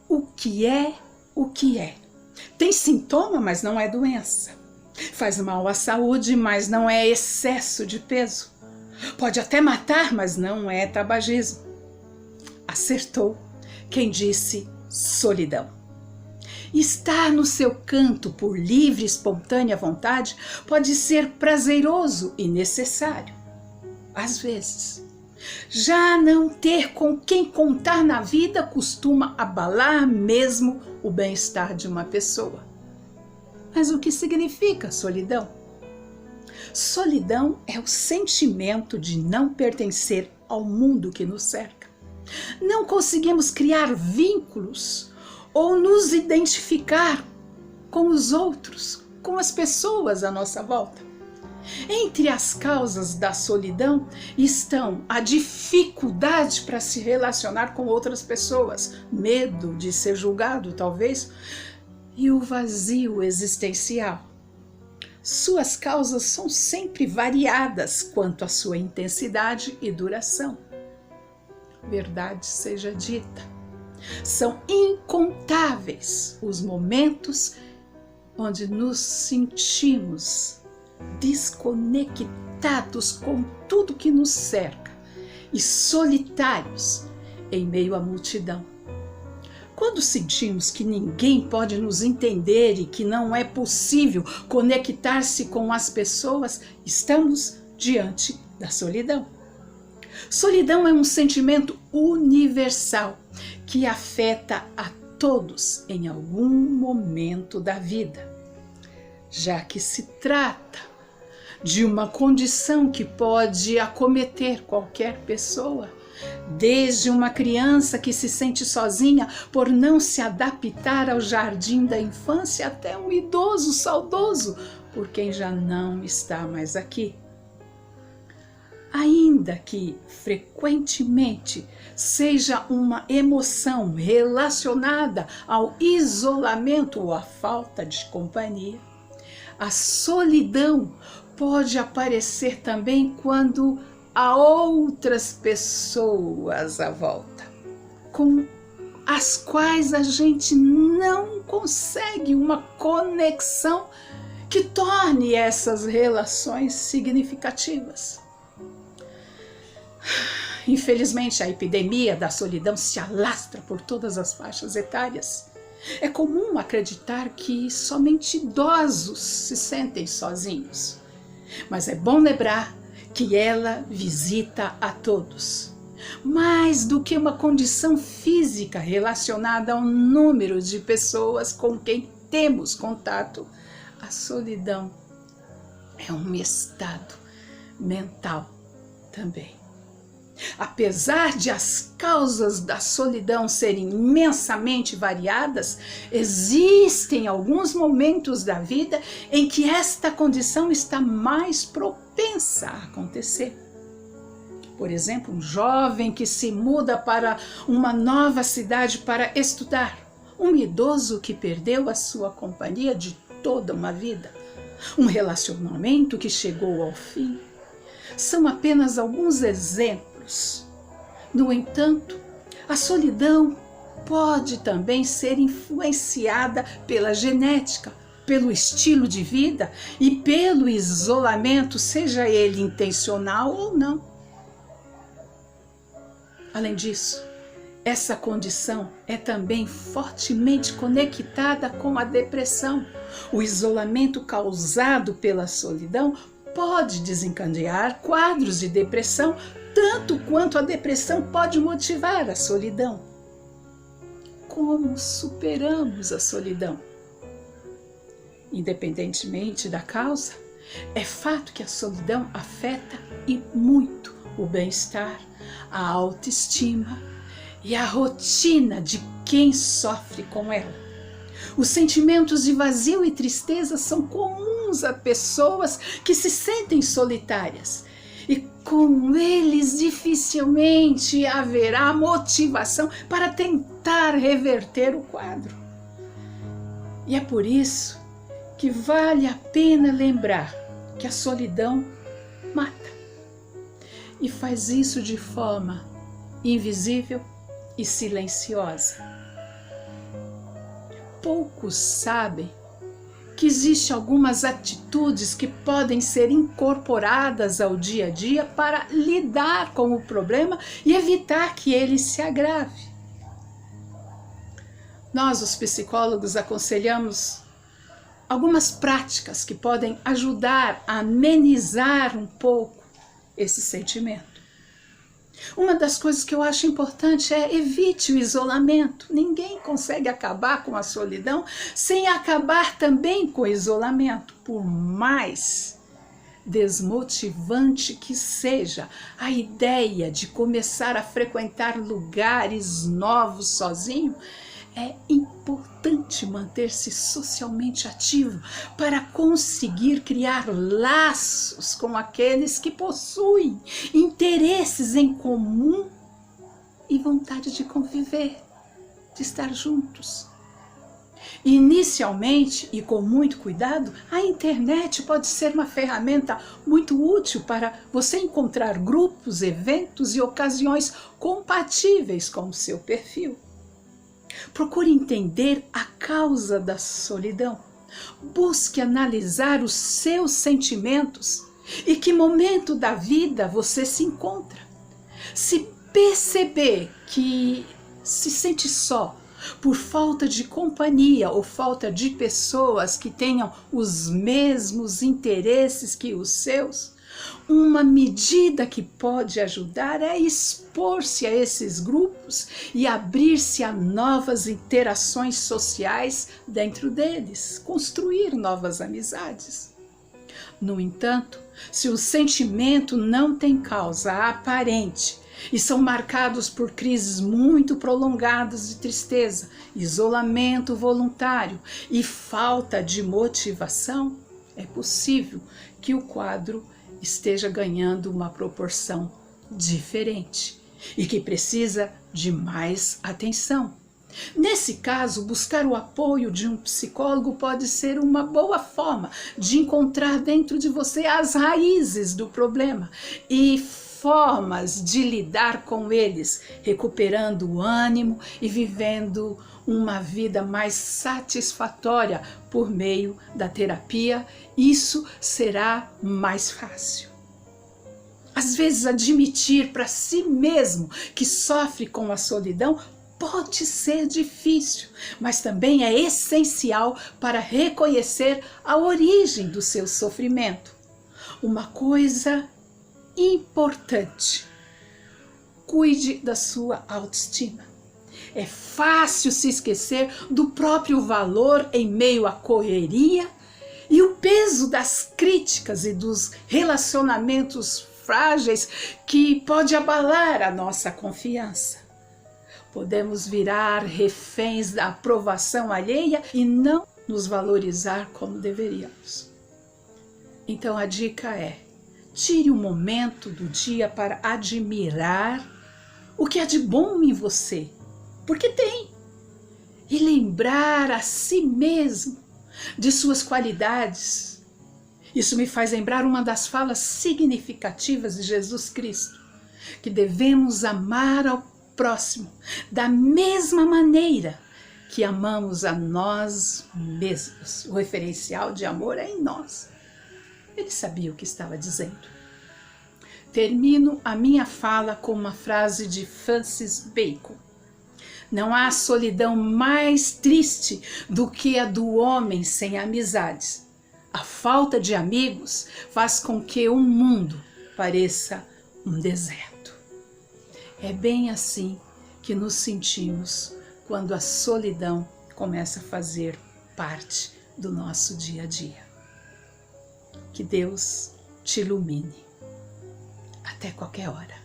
O que é o que é? Tem sintoma, mas não é doença. Faz mal à saúde, mas não é excesso de peso. Pode até matar, mas não é tabagismo. Acertou quem disse solidão. Estar no seu canto por livre e espontânea vontade pode ser prazeroso e necessário, às vezes. Já não ter com quem contar na vida costuma abalar mesmo o bem-estar de uma pessoa. Mas o que significa solidão? Solidão é o sentimento de não pertencer ao mundo que nos cerca. Não conseguimos criar vínculos ou nos identificar com os outros, com as pessoas à nossa volta. Entre as causas da solidão estão a dificuldade para se relacionar com outras pessoas, medo de ser julgado, talvez, e o vazio existencial. Suas causas são sempre variadas quanto à sua intensidade e duração. Verdade seja dita, são incontáveis os momentos onde nos sentimos desconectados com tudo que nos cerca e solitários em meio à multidão. Quando sentimos que ninguém pode nos entender e que não é possível conectar-se com as pessoas, estamos diante da solidão. Solidão é um sentimento universal que afeta a todos em algum momento da vida, já que se trata de uma condição que pode acometer qualquer pessoa, desde uma criança que se sente sozinha por não se adaptar ao jardim da infância até um idoso saudoso por quem já não está mais aqui. Ainda que frequentemente seja uma emoção relacionada ao isolamento ou à falta de companhia, a solidão pode aparecer também quando há outras pessoas à volta, com as quais a gente não consegue uma conexão que torne essas relações significativas. Infelizmente, a epidemia da solidão se alastra por todas as faixas etárias. É comum acreditar que somente idosos se sentem sozinhos. Mas é bom lembrar que ela visita a todos. Mais do que uma condição física relacionada ao número de pessoas com quem temos contato, a solidão é um estado mental também. Apesar de as causas da solidão serem imensamente variadas, existem alguns momentos da vida em que esta condição está mais propensa a acontecer. Por exemplo, um jovem que se muda para uma nova cidade para estudar, um idoso que perdeu a sua companhia de toda uma vida, um relacionamento que chegou ao fim. São apenas alguns exemplos. No entanto, a solidão pode também ser influenciada pela genética, pelo estilo de vida e pelo isolamento, seja ele intencional ou não. Além disso, essa condição é também fortemente conectada com a depressão. O isolamento causado pela solidão pode desencadear quadros de depressão, tanto quanto a depressão pode motivar a solidão. Como superamos a solidão? Independentemente da causa, é fato que a solidão afeta e muito o bem-estar, a autoestima e a rotina de quem sofre com ela. Os sentimentos de vazio e tristeza são comuns a pessoas que se sentem solitárias. E com eles dificilmente haverá motivação para tentar reverter o quadro. E é por isso que vale a pena lembrar que a solidão mata. e faz isso de forma invisível e silenciosa. Poucos sabem que existem algumas atitudes que podem ser incorporadas ao dia a dia para lidar com o problema e evitar que ele se agrave. Nós, os psicólogos, aconselhamos algumas práticas que podem ajudar a amenizar um pouco esse sentimento. Uma das coisas que eu acho importante é evite o isolamento. Ninguém consegue acabar com a solidão sem acabar também com o isolamento. Por mais desmotivante que seja a ideia de começar a frequentar lugares novos sozinho, é importante manter-se socialmente ativo para conseguir criar laços com aqueles que possuem interesses em comum e vontade de conviver, de estar juntos. Inicialmente, e com muito cuidado, a internet pode ser uma ferramenta muito útil para você encontrar grupos, eventos e ocasiões compatíveis com o seu perfil. Procure entender a causa da solidão. Busque analisar os seus sentimentos e que momento da vida você se encontra. Se perceber que se sente só por falta de companhia ou falta de pessoas que tenham os mesmos interesses que os seus, uma medida que pode ajudar é expor-se a esses grupos e abrir-se a novas interações sociais dentro deles, construir novas amizades. No entanto, se o sentimento não tem causa aparente e são marcados por crises muito prolongadas de tristeza, isolamento voluntário e falta de motivação, é possível que o quadro esteja ganhando uma proporção diferente e que precisa de mais atenção. Nesse caso, buscar o apoio de um psicólogo pode ser uma boa forma de encontrar dentro de você as raízes do problema e formas de lidar com eles, recuperando o ânimo e vivendo uma vida mais satisfatória por meio da terapia. Isso será mais fácil. Às vezes, admitir para si mesmo que sofre com a solidão pode ser difícil, mas também é essencial para reconhecer a origem do seu sofrimento. Uma coisa importante: cuide da sua autoestima. É fácil se esquecer do próprio valor em meio à correria e o peso das críticas e dos relacionamentos frágeis que pode abalar a nossa confiança. Podemos virar reféns da aprovação alheia e não nos valorizar como deveríamos. Então a dica é: tire um momento do dia para admirar o que há de bom em você, porque tem, e lembrar a si mesmo de suas qualidades. Isso me faz lembrar uma das falas significativas de Jesus Cristo, que devemos amar ao próximo da mesma maneira que amamos a nós mesmos. O referencial de amor é em nós. Ele sabia o que estava dizendo. Termino a minha fala com uma frase de Francis Bacon: não há solidão mais triste do que a do homem sem amizades. A falta de amigos faz com que o mundo pareça um deserto. É bem assim que nos sentimos quando a solidão começa a fazer parte do nosso dia a dia. Que Deus te ilumine. Até qualquer hora.